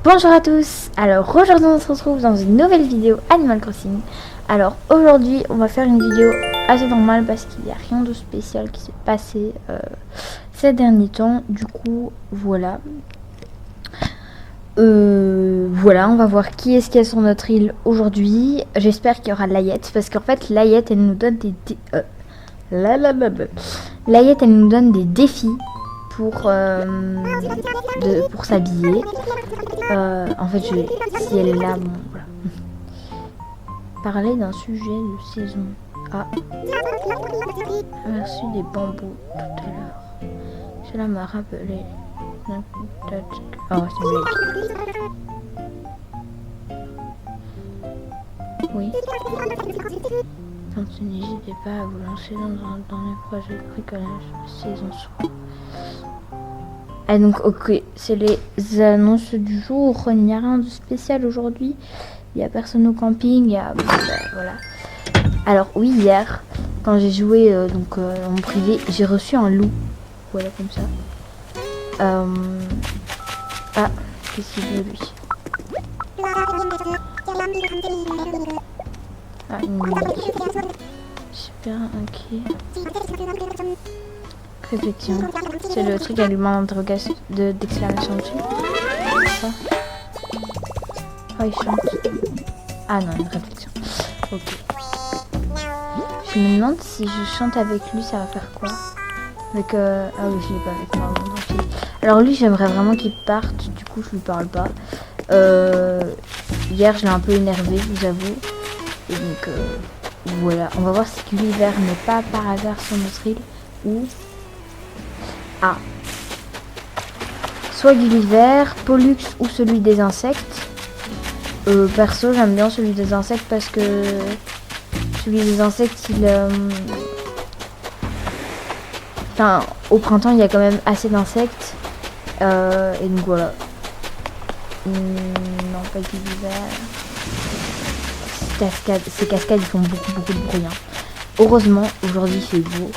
Bonjour à tous. Alors aujourd'hui on se retrouve dans une nouvelle vidéo Animal Crossing. Alors aujourd'hui on va faire une vidéo assez normale parce qu'il n'y a rien de spécial qui s'est passé ces derniers temps. Du coup voilà. Voilà, on va voir qui est-ce qu'il y a sur notre île aujourd'hui. J'espère qu'il y aura Layette parce qu'en fait Layette elle nous donne des Layette elle nous donne des défis pour s'habiller. En fait, si elle est là, bon, voilà. Parler d'un sujet de saison. Ah. Aperçu des bambous tout à l'heure. Cela m'a rappelé. Oh, c'est une blague. Oui. Donc, n'hésitez pas à vous lancer dans les projets de bricolage de saison soir. Ah donc ok, c'est les annonces du jour, il n'y a rien de spécial aujourd'hui, il n'y a personne au camping, il y a... voilà. Alors oui, hier, quand j'ai joué en privé, j'ai reçu un loup, voilà comme ça. Ah, qu'est-ce qu'il veut lui? Ah, une musique. Super inquiet. Réflexion. C'est le truc avec le point d'exclamation dessus. Oh, il chante. Ah non, une réflexion. Ok. Je me demande si je chante avec lui, ça va faire quoi? Avec ah oui, je l'ai pas avec moi. Bon, alors lui, j'aimerais vraiment qu'il parte. Du coup, je lui parle pas. Hier, je l'ai un peu énervé, je vous avoue. Et donc, voilà. On va voir si Gulliver n'est pas par hasard sur notre île ou... Ah. Soit Gulliver, Pollux ou celui des insectes. Perso, j'aime bien celui des insectes parce que celui des insectes, enfin, au printemps, il y a quand même assez d'insectes. Et donc voilà. Non, pas Gulliver. Ces cascades, ils font beaucoup de bruit. Hein. Heureusement, aujourd'hui, il fait beau.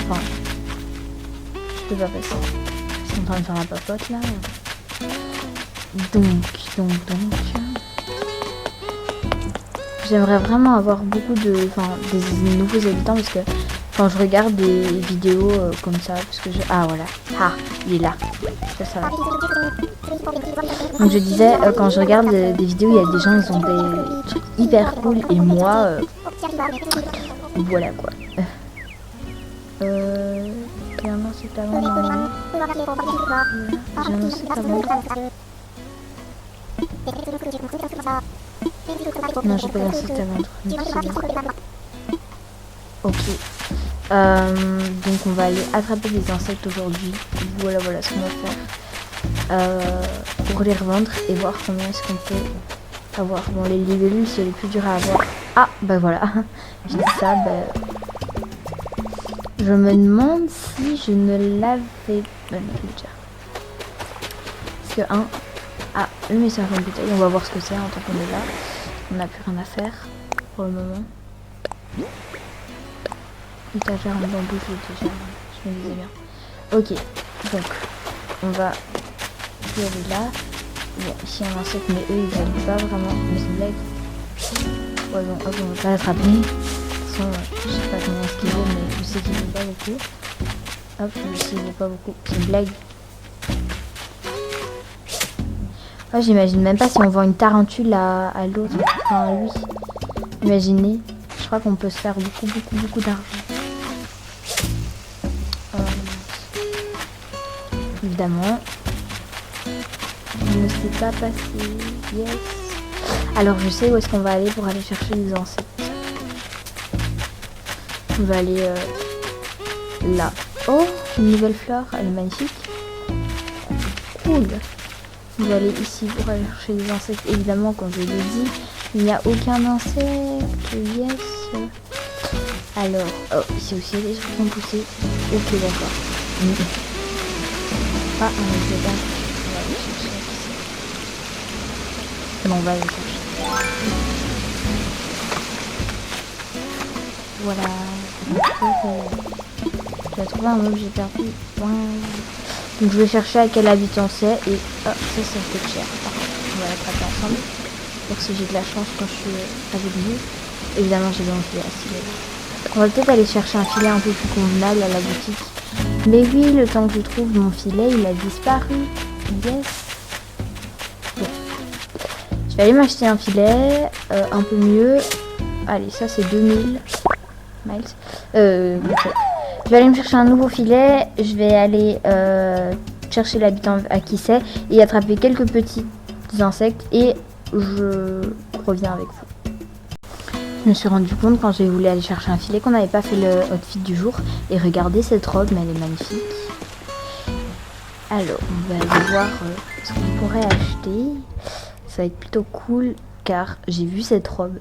Enfin, je peux pas passer. Ils sont en train de faire la papote là. Donc. J'aimerais vraiment avoir beaucoup des nouveaux habitants parce que quand je regarde des vidéos comme ça, parce que ah voilà, ah il est là. Ça va. Donc je disais, quand je regarde des vidéos, il y a des gens, ils ont des trucs hyper cool et moi, voilà quoi. J'ai annoncé talent normalement. J'ai annoncé talent. Non, j'ai pas lancé talent. Ok. Donc on va aller attraper des insectes aujourd'hui. Voilà ce qu'on va faire. Pour les revendre et voir combien est-ce qu'on peut avoir. Bon, les libellules, c'est les plus durs à avoir. Ah, bah voilà. J'ai dit ça, je me demande si je ne l'avais... déjà. Parce que ah, le message en bouteille, on va voir ce que c'est en tant qu'on est là. On n'a plus rien à faire pour le moment. Étagère en bambou, je me disais bien. Ok, donc on va y aller là. Bon, ici un insecte, mais eux ils aiment pas vraiment. Mais c'est une blague. Ouais, bon, hop, on va pas l'attraper. De toute façon, je sais pas combien est-ce qu'il vaut, mais je sais qu'il vaut pas beaucoup. Hop, je sais qu'il vaut pas beaucoup. C'est une blague. Ouais, j'imagine même pas si on vend une tarentule à l'autre, enfin à lui. Imaginez, je crois qu'on peut se faire beaucoup d'argent. Évidemment. Je ne sais pas passer. Yes. Alors je sais où est-ce qu'on va aller pour aller chercher des insectes. On va aller là. Oh, une nouvelle fleur, elle est magnifique. Cool. On va aller ici pour aller chercher des insectes. Évidemment, comme je l'ai dit, il n'y a aucun insecte. Yes. Alors, oh, ici aussi, il y a des trucs qui ont poussé. Ok, d'accord. Ah, on va aller chercher. On va aller chercher. Voilà. J'ai trouvé un meuble, j'ai perdu. Ouais. Donc je vais chercher à quel habitant c'est et... Ah, ça coûte cher. on va l'attraper ensemble. Pour que j'ai de la chance quand je suis avec vous. Évidemment, j'ai bien mon filet à filet. On va peut-être aller chercher un filet un peu plus convenable à la boutique. Mais oui, le temps que je trouve mon filet, il a disparu. Yes. Bon. Je vais aller m'acheter un filet un peu mieux. Allez, ça c'est 2000 miles. Je vais aller me chercher un nouveau filet. Je vais aller chercher l'habitant à qui c'est et attraper quelques petits insectes et je reviens avec vous. Je me suis rendu compte quand j'ai voulu aller chercher un filet qu'on n'avait pas fait le outfit du jour. Et regardez cette robe, mais elle est magnifique. Alors, on va aller voir ce qu'on pourrait acheter. Ça va être plutôt cool car j'ai vu cette robe.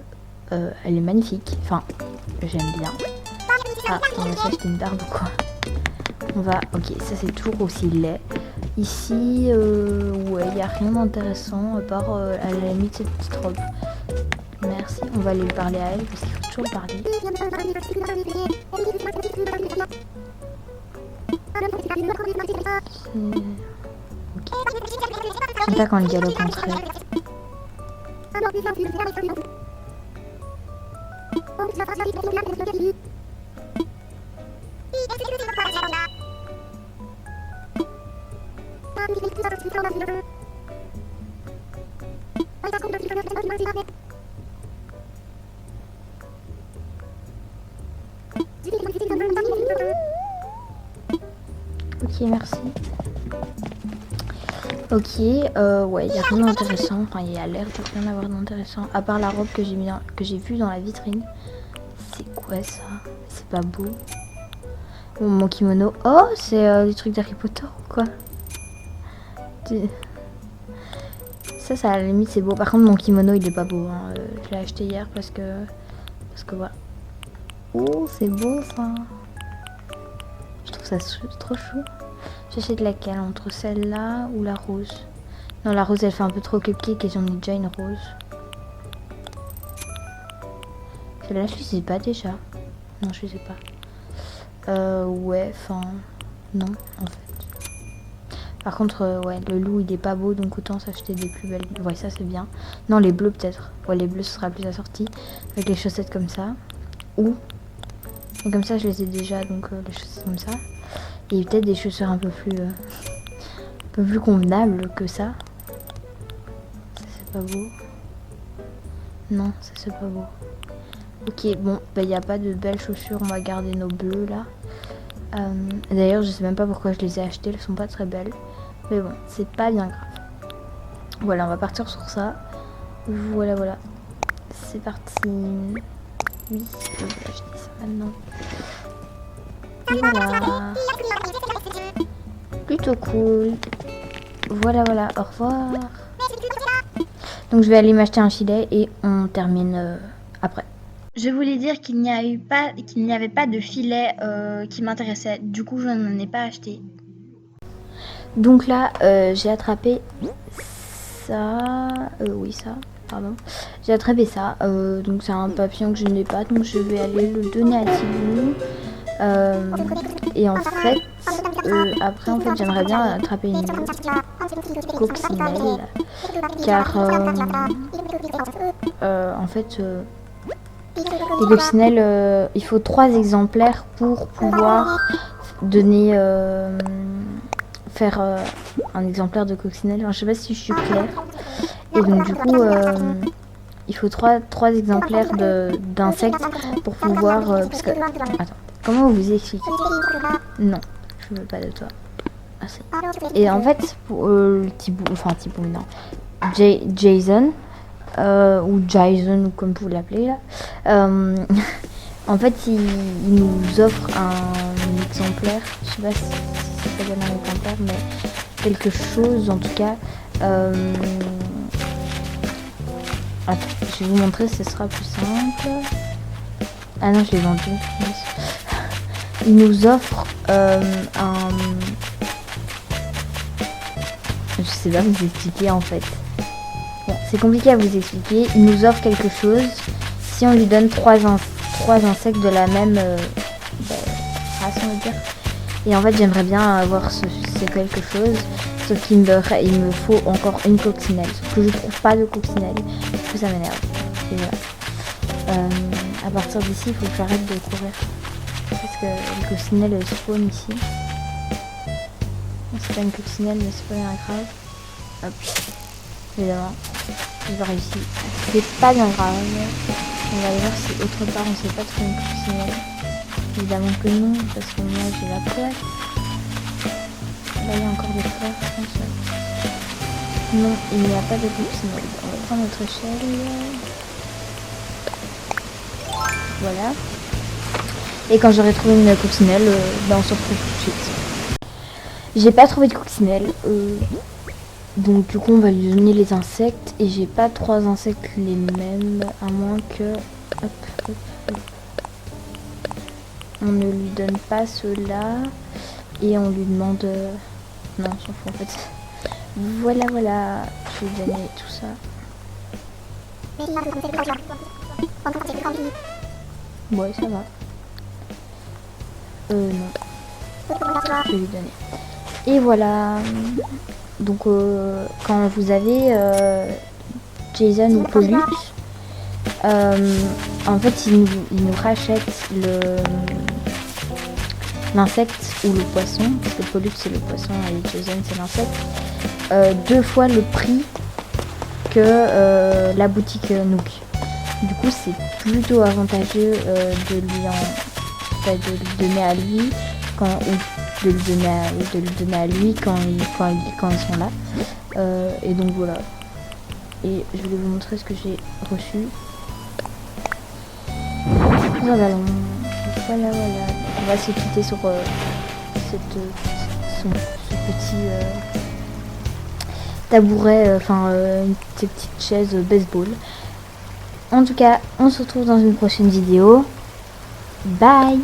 Elle est magnifique. Enfin, j'aime bien. Ah, on va s'acheter une barbe ou quoi? On va... Ok, ça c'est toujours aussi laid. Ici, ouais, il n'y a rien d'intéressant à part à la limite cette petite robe. Merci, on va aller parler à elle parce qu'il faut toujours parler. Ok. J'aime pas quand le dialogue entre elles. Ok, merci. Ok, ouais, il n'y a rien d'intéressant. Enfin, il y a l'air de rien avoir d'intéressant. À part la robe que j'ai vue dans la vitrine. C'est quoi ça? C'est pas beau. Bon, mon kimono. Oh, c'est des trucs d'Harry Potter ou quoi? Ça à la limite c'est beau. Par contre mon kimono il est pas beau. Hein. Je l'ai acheté hier parce que voilà. Oh c'est beau ça. Je trouve ça trop chou. J'achète laquelle entre celle-là ou la rose? Non la rose elle fait un peu trop cupcake et j'en ai déjà une rose. Celle-là je sais pas déjà. Non je sais pas. Ouais enfin non en fait. Par contre, ouais, le loup il est pas beau donc autant s'acheter des plus belles. Ouais, ça c'est bien. Non, les bleus peut-être. Ouais, les bleus ce sera plus assorti. Avec les chaussettes comme ça. Ou. Et comme ça, je les ai déjà donc les chaussettes comme ça. Et peut-être des chaussures un peu plus convenables que ça. Ça c'est pas beau. Non, ça c'est pas beau. Ok, bon, bah il n'y a pas de belles chaussures. On va garder nos bleus là. D'ailleurs, je sais même pas pourquoi je les ai achetées. Elles sont pas très belles. Mais bon, c'est pas bien grave. Voilà, on va partir sur ça. Voilà, voilà. C'est parti. Oui, je vais acheter ça maintenant. Voilà. Plutôt cool. Voilà, voilà. Au revoir. Donc, je vais aller m'acheter un filet et on termine après. Je voulais dire qu'il n'y avait pas de filet qui m'intéressait. Du coup, je n'en ai pas acheté. Donc là, j'ai attrapé ça. Oui, ça. Pardon. J'ai attrapé ça. Donc c'est un papillon que je n'ai pas. Donc je vais aller le donner à Tibou. Et en fait, après, en fait, j'aimerais bien attraper une coccinelle. Car, en fait... les coccinelles, il faut 3 exemplaires pour pouvoir donner, faire un exemplaire de coccinelle. Enfin, je sais pas si je suis claire. Et donc du coup, il faut 3 exemplaires d'insectes pour pouvoir... parce que... Attends, comment vous expliquer? Non, je veux pas de toi. Ah, et en fait, pour Thibaut, non. Jason... ou Jason ou comme vous l'appelez là, en fait il nous offre un exemplaire, je sais pas si ça s'appelle un exemplaire mais quelque chose en tout cas. Attends, je vais vous montrer, ce sera plus simple. Ah non je l'ai vendu. Il nous offre je sais pas vous expliquer en fait. Bon, c'est compliqué à vous expliquer. Il nous offre quelque chose si on lui donne 3 insectes de la même race, on va dire. Et en fait, j'aimerais bien avoir ce quelque chose. Sauf qu'il il me faut encore une coccinelle. Sauf que je trouve pas de coccinelle. Du coup, ça m'énerve. Et voilà. À partir d'ici, il faut que j'arrête de courir. Parce que les coccinelles, elles spawnent ici. C'est pas une coccinelle, mais c'est pas bien grave. Hop. Évidemment. J'ai réussi. C'est pas bien grave. On va aller voir si autre part on sait pas trouver une coccinelle. Évidemment que non, parce que moi j'ai la poêle. Là il y a encore des fleurs, je pense. Non, il n'y a pas de coccinelle. On va prendre notre échelle. Voilà. Et quand j'aurai trouvé une coccinelle, ben on se retrouve tout de suite. J'ai pas trouvé de coccinelle. Donc du coup on va lui donner les insectes. Et j'ai pas 3 insectes les mêmes. À moins que... Hop, hop, hop. On ne lui donne pas ceux-là. Et on lui demande... Non, on s'en fout en fait. Voilà, voilà. Je vais lui donner tout ça. Ouais, ça va. Non. Je vais lui donner. Et voilà. Donc, quand vous avez Jason ou Pollux, en fait, il nous rachète l'insecte ou le poisson, parce que Pollux c'est le poisson et Jason c'est l'insecte, 2 fois le prix que la boutique Nook. Du coup, c'est plutôt avantageux de lui donner à lui ou de lui donner à lui quand ils sont là. Et donc voilà. Et je vais vous montrer ce que j'ai reçu. Voilà, voilà. On va se quitter sur ce petit tabouret, une petite chaise baseball. En tout cas, on se retrouve dans une prochaine vidéo. Bye!